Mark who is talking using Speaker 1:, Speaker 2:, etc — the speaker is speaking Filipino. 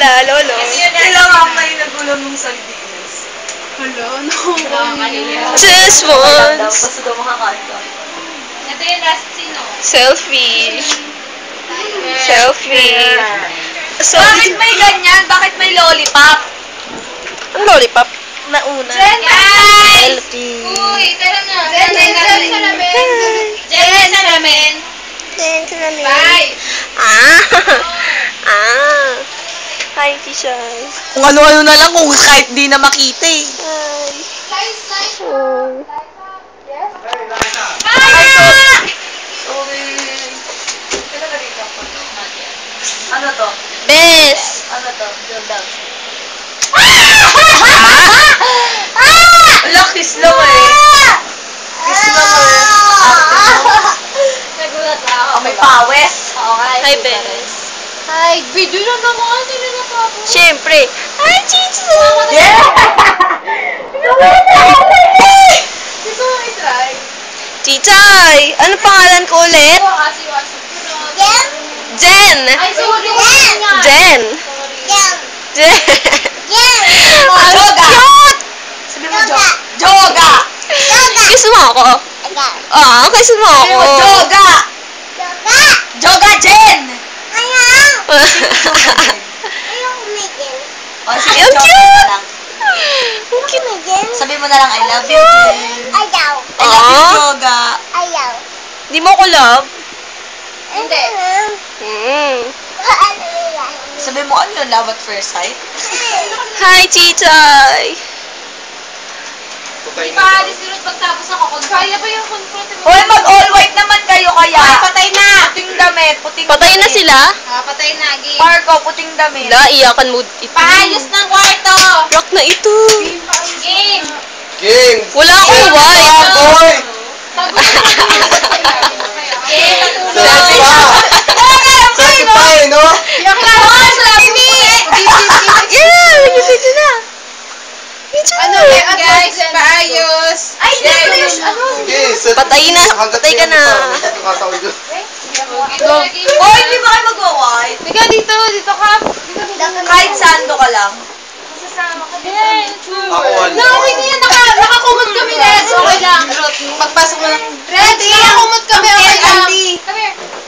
Speaker 1: lola, lolo.
Speaker 2: Sila nga may nagulo nung sardinas.
Speaker 3: Hello, no.
Speaker 1: Just once.
Speaker 2: Basta daw makakanta.
Speaker 3: Ito yung last sino?
Speaker 1: Selfie. Selfie. So,
Speaker 2: Bakit may ganyan? Bakit may lollipop?
Speaker 1: ang lollipop? Nauna.
Speaker 3: Guys!
Speaker 1: Selfie.
Speaker 3: Uy, tara na. Jen salamin. Bye!
Speaker 1: Hi, Jesus.
Speaker 2: Kung ano-ano na lang kung kahit di na makita eh.
Speaker 1: Hi. Oh.
Speaker 2: Ano to?
Speaker 1: Bes!
Speaker 2: Ano to? Jordan. Ala, kiss lang eh. Kiss lang eh.
Speaker 3: Nagulat ako.
Speaker 2: Oh, may pawis.
Speaker 1: Hi, Bes.
Speaker 3: Hi, video na naman. Sila na pa ako.
Speaker 1: Siyempre. Hi, Jesus!
Speaker 2: Yeah!
Speaker 3: Dito mo i-try.
Speaker 1: Chichay! Ano pangalan ko ulit?
Speaker 3: Ito kasi WhatsApp ko na.
Speaker 1: Jen!
Speaker 3: Ay, sorry.
Speaker 1: Jen! Jen! Ang
Speaker 2: Joga!
Speaker 1: cute!
Speaker 2: Sabi mo, Joga!
Speaker 1: Kiss mo ako. Kiss mo
Speaker 2: Sabi
Speaker 1: ako.
Speaker 2: mo, Joga! Joga, Jen! O, sige,
Speaker 1: Ang
Speaker 2: Joga
Speaker 1: cute!
Speaker 2: na lang.
Speaker 1: Ang cute.
Speaker 2: Sabi mo na lang, I love you, Jen. I love you, Joga.
Speaker 1: Di mo ko love?
Speaker 3: Hindi.
Speaker 2: Sabi mo, ano yun, love at first sight?
Speaker 1: Hi, Chichay!
Speaker 3: Di pa, alis nila pagtapos ako. Kaya ba yung confront mo?
Speaker 2: Hoy, mag-all white naman kayo kaya.
Speaker 3: Ay, patay na!
Speaker 2: Puting damit, puting
Speaker 1: Patay na
Speaker 2: damit.
Speaker 1: sila?
Speaker 3: Patay na, game.
Speaker 2: Marco, puting damit.
Speaker 1: Iyakan mo ito.
Speaker 3: Paayos ng kwarto!
Speaker 1: Rock na ito.
Speaker 3: Game!
Speaker 4: Game!
Speaker 1: Wala akong white.
Speaker 4: Boy!
Speaker 3: Game, natulog!
Speaker 4: Selfie pa! Selfie pa eh, no?
Speaker 3: Yung klaro, sabi!
Speaker 1: Yeah! Nag-video na.
Speaker 3: Ano, guys, paayos! Ay, yes! Ano?
Speaker 4: Sige, selfie.
Speaker 1: Patay na.
Speaker 4: Hanggat
Speaker 1: Patay ka
Speaker 4: yan
Speaker 1: na.
Speaker 4: pa. Kakataon doon.
Speaker 2: Oh, hindi ba kayo mag-white?
Speaker 3: Tiga dito ka.
Speaker 2: Kahit sando ka lang.
Speaker 3: Sasama ka din.
Speaker 4: Ako wala.
Speaker 3: Okay na yan, nakakumot kami, Red. Okay lang. Magpasok mo lang. Red, nakakumot kami, okay lang. Come here.